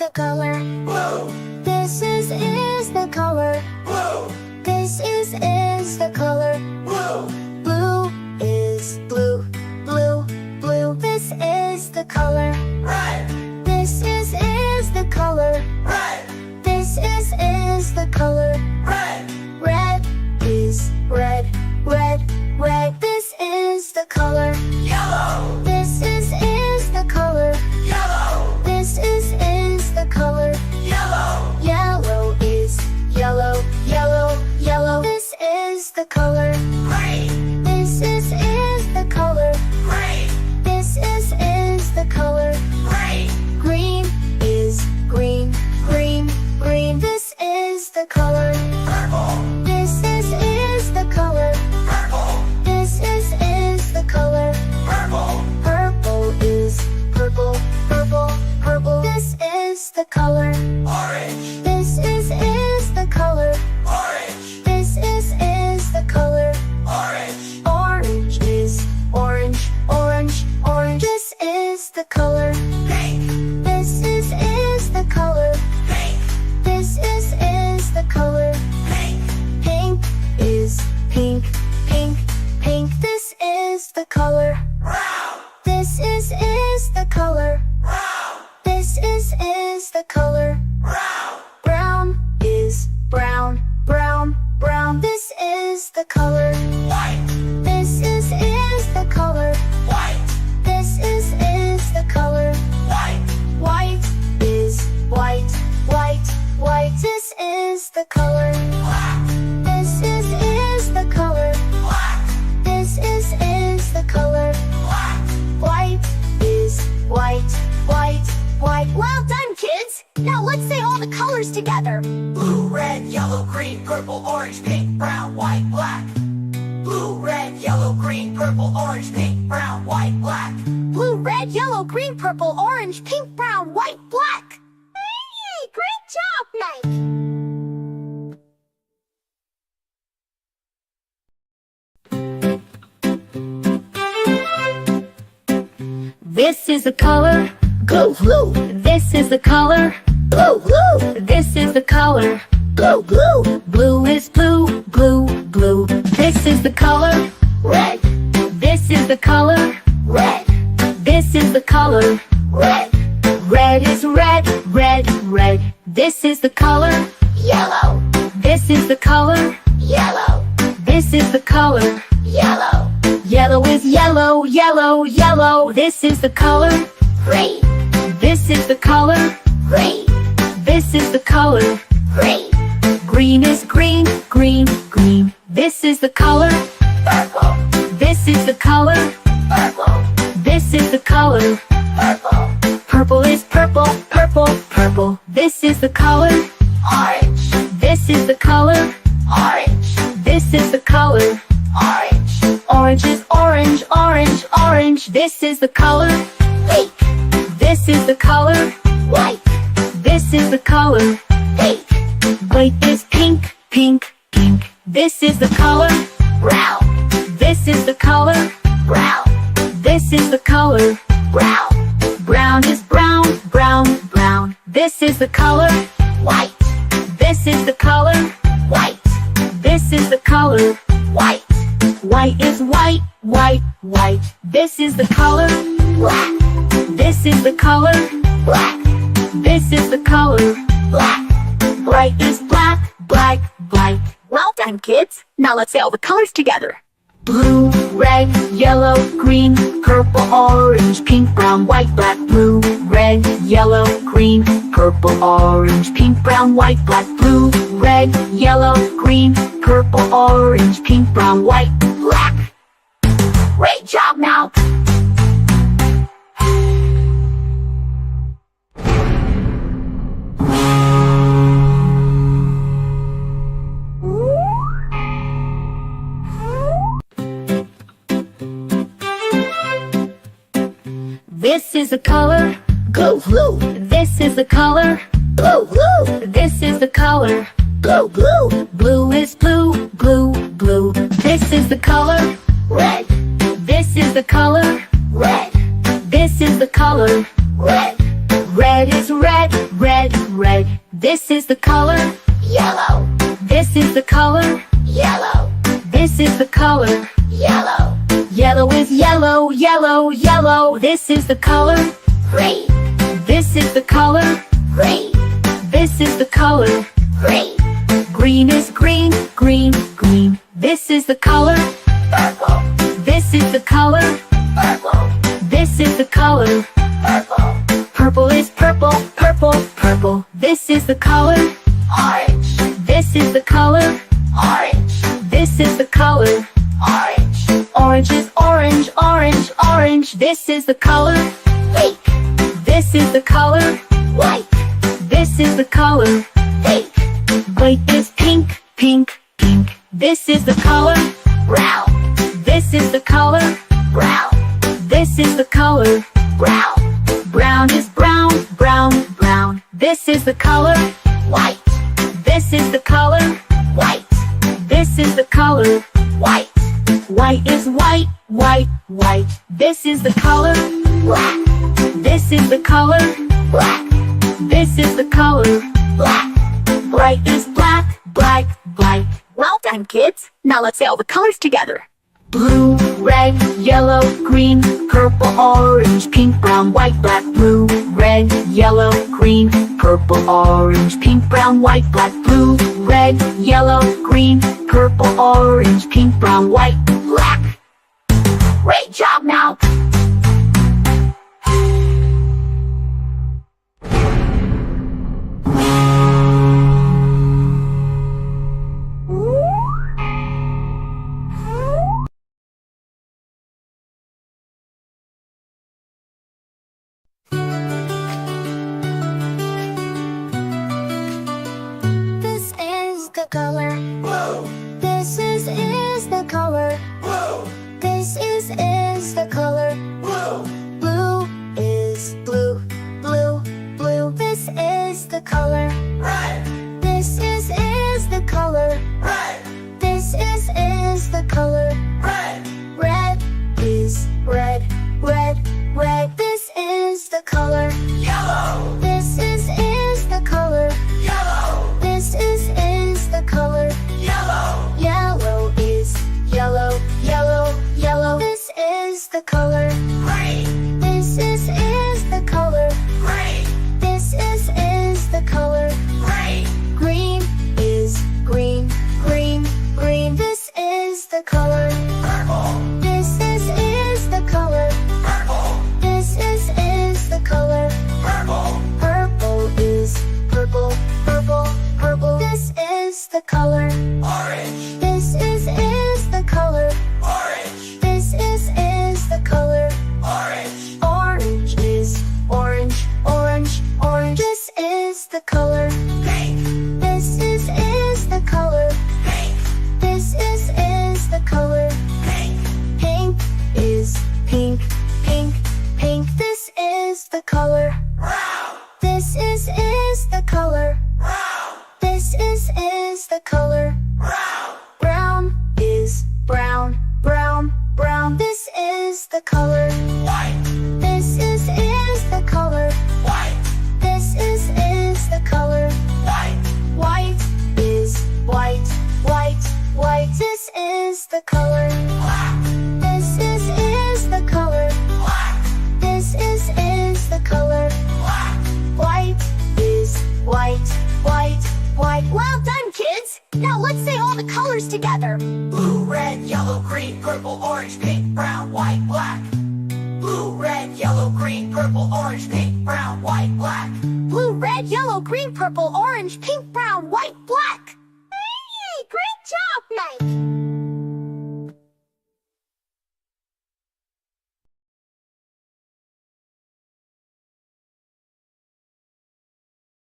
the color blue. This is the color Blue, This is the color blue. Blue is blue, blue, blue. This is the color Red, This is the color red, This is the color red. Red is red, red, red. This is the color Yellow, This is the color yellow, This is the color yellow. Yellow is yellow, yellow, yellow. This is the color Green, This is the color green, This is the color green. Green is green, green, green. This is the color Purple, This is the color purple, This is the color purple. Purple is purple, purple, purple. This is the color Orange, This is the color orange, This is the color orange. Orange is orange, orange, orange. This is the color Pink, This is the color pink, This is the color pink. Pink is pink, pink, pink. This is the color Brown, This is the color brown, This is the color brown. Brown is brown, brown, brown. This is the color White, This is the color white, This is the color white. White is white, white, white. This is the color Black, This is the color black, This is the color black. White is white, white, white. Well done, kids! Now let's say all the colors together. Blue, red, yellow, green, purple, orange, pink, brown, white, black. Blue, red, yellow, green, purple, orange, pink, brown, white, black. Blue, red, yellow, green, purple, orange, pink, brown, white, black. Hey, great job, Mike! This is the color Blue, blue, This is the color blue, blue, This is the color blue, blue. Blue is blue, blue, blue. This is the color Red, This is the color red, This is the color red. Red is red, red, red. This is the color Yellow, This is the color yellow, This is the color yellow. Yellow is yellow, yellow, yellow. This is the color Green, This is the color green, This is the color green. Green is green, green, green. This is the color Purple, This is the color purple, This is the color purple. Purple is purple, purple, purple. This is the color Orange, This is the color orange, This is the color orange. Orange is orange, orange, orange. This is the color Pink, This is the color white, This is the color pink. White is pink, pink, pink. This is the color Brown, This is the color brown, This is the color brown. Brown is brown, brown, brown. This is the color White, This is the color white, This is the color white. White is white, white, white. This is the color Black, This is the color black, This is the color black. Bright is black, black, black. Well done, kids. Now let's say all the colors together. Blue, red, yellow, green, purple, orange, pink, brown, white, black. Blue, red, yellow, green, purple, orange, pink, brown, white, black. Blue, red, yellow, green, purple, orange, pink, brown, white, black. Great job now. This is the color Blue, blue, This is the color blue, blue, This is the color blue, blue. Blue is blue, blue, blue. This is the color Red, This is the color red, This is the color red. Red is red, red, This is the color yellow, This is the color yellow, This is the color yellow, Yellow is yellow, yellow, yellow. This is the color green, This is the color green, This is the color green, Green is green, green, green. This is the color purple, This is the color purple, This is the color purple, Purple is purple, purple, purple. This is the color orange, This is the color orange, This is the color orange, Orange is orange, orange, orange. This is the color pink, This is the color white, This is the color pink, White is pink, pink, pink. This is the color brown, This is the color brown, This is the color brown, Brown is brown, brown, brown. This is the color white, This is the color white, This is the color white, White is white, white, white. This is the color black, This is the color black, This is the color black, Bright is black, black, black. Well done, kids. Now let's say all the colors together. Blue, red, yellow, green, purple, orange, pink, brown, white, black. Blue, red, yellow, green, purple, orange, pink, brown, white, black. Blue, red, yellow, green, purple, orange, pink, brown, white, black. great job now. This is the color. Blue, This is the color. blue, This is the color. blue, Blue is blue, blue, blue. This is the color. red, This is the color. red, This is the color. red, Red is red, red, red. This is the color. yellow, This is the color. yellow, This is the color. yellow, Yellow is yellow, yellow, yellow. This is the color. green, This is the color. green, This is the color. green, Green is green, green, green. This is the color. purple, This is the color. purple, This is the color. purple, Purple is purple, purple, purple. This is the color. orange, This is the color. orange, This is the color. orange, Orange is orange, orange, orange. This is the color. pink, This is the color. pink, This is the color. pink, Pink is pink, pink, pink. This is the color. brown, This is the color. brown, This is the color. brown, Brown is brown, brown, brown. This is the color. white, This is the color. white, This is the color. white, White is white, white, white. This is the color. black, This is the color. black, This is the color. black, White is white, white, white. Well done, kids. Now let's say all the colors together. blue, red, yellow, green, purple, orange, pink, brown, white, black. Blue, red, yellow, green, purple, orange, pink, brown, white, black. Blue, red, yellow, green, purple, orange, pink, brown, white, black. Hey, great job, Mike.